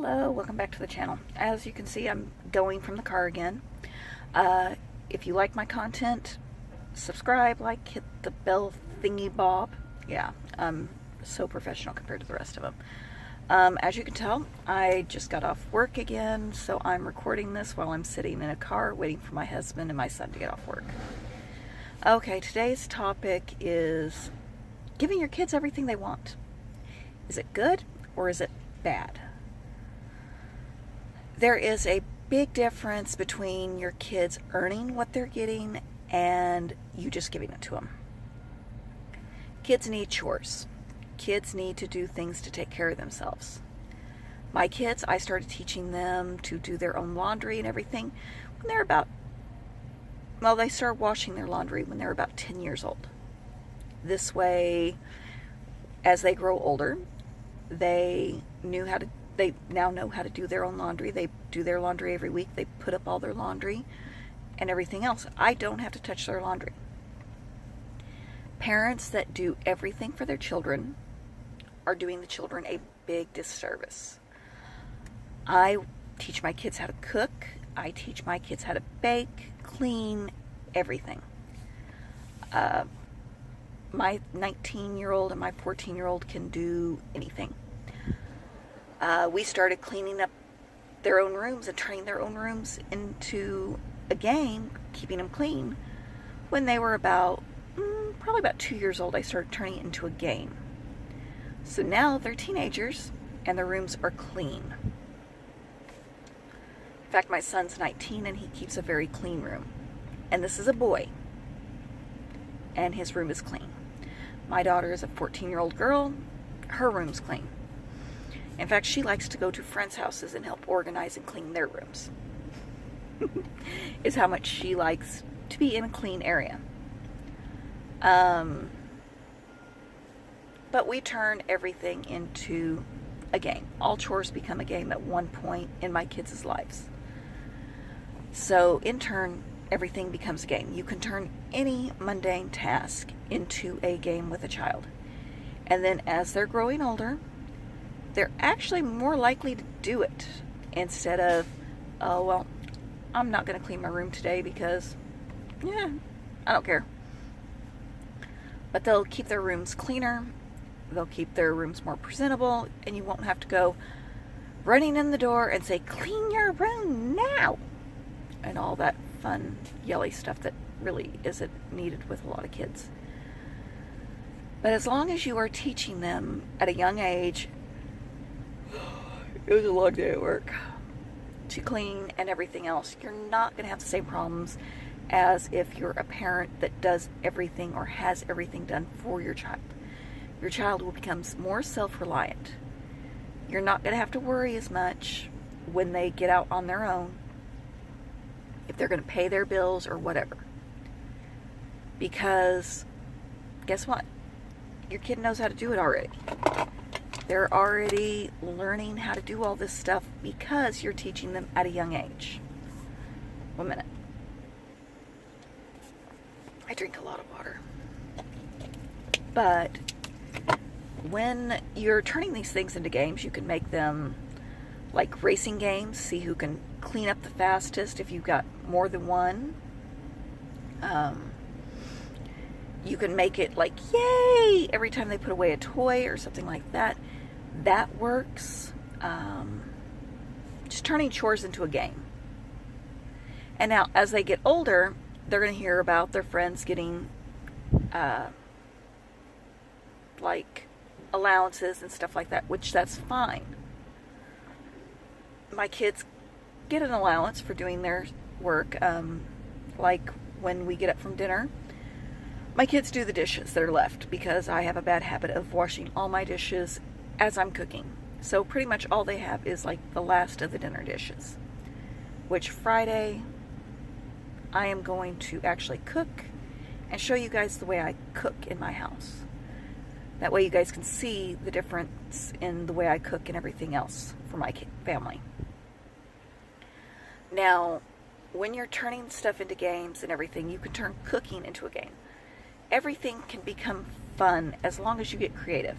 Hello, welcome back to the channel. As you can see, I'm going from the car again. If you like my content, subscribe, like, hit the bell thingy bob. Yeah, I'm so professional compared to the rest of them. As you can tell, I just got off work again, so I'm recording this while I'm sitting in a car waiting for my husband and my son to get off work. Okay, today's topic is giving your kids everything they want. Is it good or is it bad? There is a big difference between your kids earning what they're getting and you just giving it to them. Kids need chores. Kids need to do things to take care of themselves. My kids, I started teaching them to do their own laundry and everything when they're they started washing their laundry when they're about 10 years old. This way, as they grow older, they now know how to do their own laundry. They do their laundry every week. They put up all their laundry and everything else. I don't have to touch their laundry. Parents that do everything for their children are doing the children a big disservice. I teach my kids how to cook. I teach my kids how to bake, clean, everything. My 19-year-old and my 14-year-old can do anything. We started cleaning up their own rooms and turning their own rooms into a game, keeping them clean, when they were probably about 2 years old. I started turning it into a game. So now they're teenagers and their rooms are clean. In fact, my son's 19 and he keeps a very clean room. And this is a boy. And his room is clean. My daughter is a 14-year-old girl. Her room's clean. In fact, she likes to go to friends' houses and help organize and clean their rooms. Is how much she likes to be in a clean area. But we turn everything into a game. All chores become a game at one point in my kids' lives. So in turn, everything becomes a game. You can turn any mundane task into a game with a child. And then as they're growing older, they're actually more likely to do it instead of, oh, well, I'm not going to clean my room today because, I don't care. But they'll keep their rooms cleaner, they'll keep their rooms more presentable, and you won't have to go running in the door and say, clean your room now, and all that fun, yelly stuff that really isn't needed with a lot of kids. But as long as you are teaching them at a young age, it was a long day at work, to clean and everything else, you're not going to have the same problems as if you're a parent that does everything or has everything done for your child. Your child will become more self-reliant. You're not going to have to worry as much when they get out on their own, if they're going to pay their bills or whatever. Because guess what? Your kid knows how to do it already. They're already learning how to do all this stuff because you're teaching them at a young age. 1 minute. I drink a lot of water. But when you're turning these things into games, you can make them like racing games. See who can clean up the fastest if you've got more than one. You can make it like, yay, every time they put away a toy or something like that. That works. Just turning chores into a game. And now, as they get older, they're going to hear about their friends getting like allowances and stuff like that, which that's fine. My kids get an allowance for doing their work. Like when we get up from dinner, my kids do the dishes that are left because I have a bad habit of washing all my dishes as I'm cooking. So pretty much all they have is like the last of the dinner dishes. Which Friday, I am going to actually cook and show you guys the way I cook in my house. That way you guys can see the difference in the way I cook and everything else for my family. Now, when you're turning stuff into games and everything, you can turn cooking into a game. Everything can become fun as long as you get creative.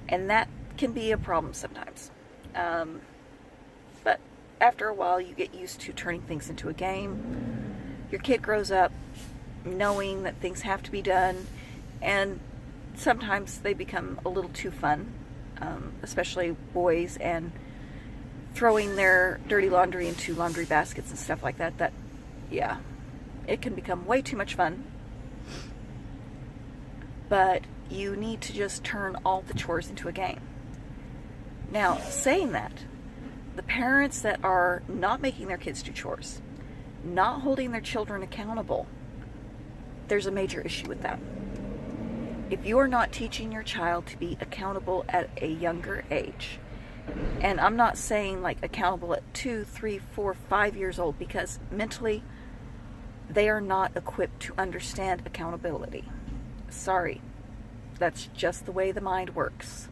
And that can be a problem sometimes. But after a while, you get used to turning things into a game. Your kid grows up knowing that things have to be done, and sometimes they become a little too fun, especially boys, and throwing their dirty laundry into laundry baskets and stuff like that. Yeah, it can become way too much fun. But you need to just turn all the chores into a game. Now, saying that, the parents that are not making their kids do chores, not holding their children accountable, there's a major issue with that. If you are not teaching your child to be accountable at a younger age, and I'm not saying like accountable at 2, 3, 4, 5 years old, because mentally they are not equipped to understand accountability. Sorry, that's just the way the mind works.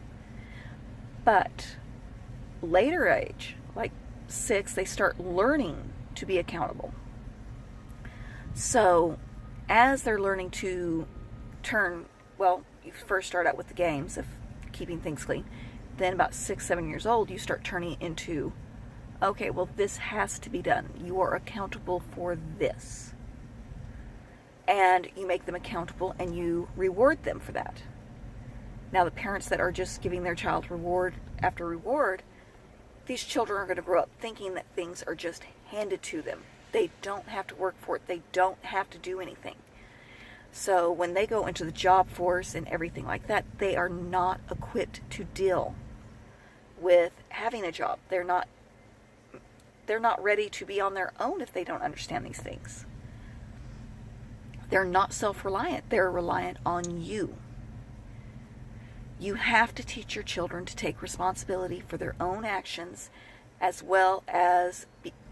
But later age, like 6, they start learning to be accountable. So as they're learning to turn, well, you first start out with the games of keeping things clean. Then about 6, 7 years old, you start turning it into, okay, well, this has to be done. You are accountable for this. And you make them accountable and you reward them for that. Now, the parents that are just giving their child reward after reward, these children are going to grow up thinking that things are just handed to them. They don't have to work for it. They don't have to do anything. So when they go into the job force and everything like that, they are not equipped to deal with having a job. They're not ready to be on their own if they don't understand these things. They're not self-reliant. They're reliant on you. You have to teach your children to take responsibility for their own actions, as well as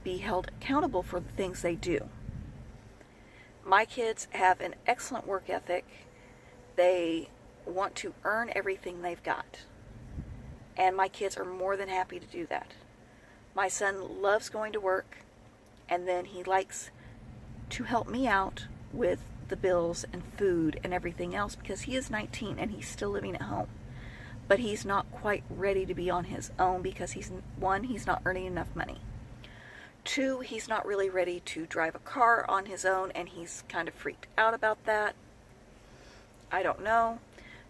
be held accountable for the things they do. My kids have an excellent work ethic. They want to earn everything they've got. And my kids are more than happy to do that. My son loves going to work, and then he likes to help me out with the bills and food and everything else, because he is 19 and he's still living at home. But he's not quite ready to be on his own because he's not earning enough money. 2, he's not really ready to drive a car on his own, and he's kind of freaked out about that. I don't know.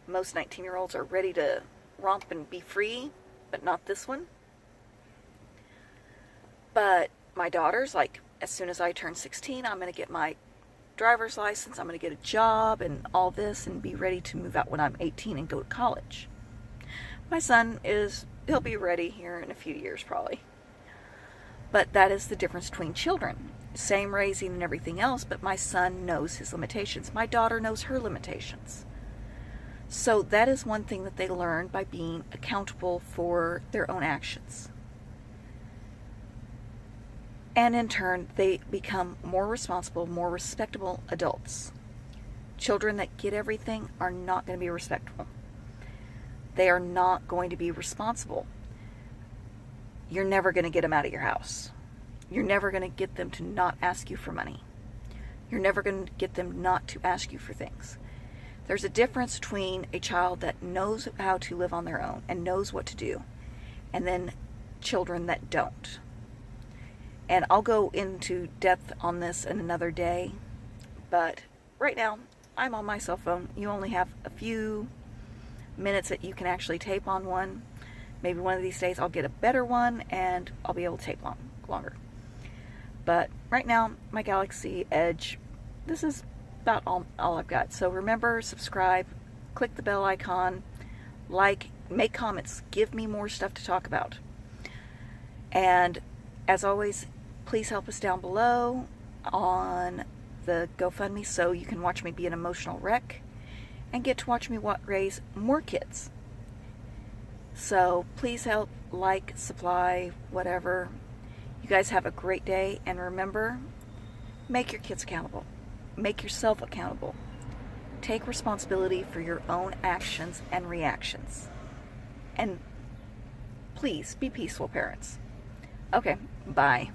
Most 19-year-olds are ready to romp and be free, but not this one. But my daughter's like, as soon as I turn 16, I'm going to get my driver's license, I'm going to get a job and all this and be ready to move out when I'm 18 and go to college. My son he'll be ready here in a few years probably. But that is the difference between children. Same raising and everything else, but my son knows his limitations. My daughter knows her limitations. So that is one thing that they learn by being accountable for their own actions. And in turn, they become more responsible, more respectable adults. Children that get everything are not going to be respectable. They are not going to be responsible. You're never going to get them out of your house. You're never going to get them to not ask you for money. You're never going to get them not to ask you for things. There's a difference between a child that knows how to live on their own and knows what to do, and then children that don't. And I'll go into depth on this in another day, but right now I'm on my cell phone. You only have a few minutes that you can actually tape on one. Maybe one of these days I'll get a better one and I'll be able to tape longer. But right now, my Galaxy Edge, this is about all I've got. So remember, subscribe, click the bell icon, like, make comments, give me more stuff to talk about. And as always, please help us down below on the GoFundMe so you can watch me be an emotional wreck and get to watch me raise more kids. So please help, like, supply, whatever. You guys have a great day, and remember, make your kids accountable. Make yourself accountable. Take responsibility for your own actions and reactions. And please be peaceful, parents. Okay, bye.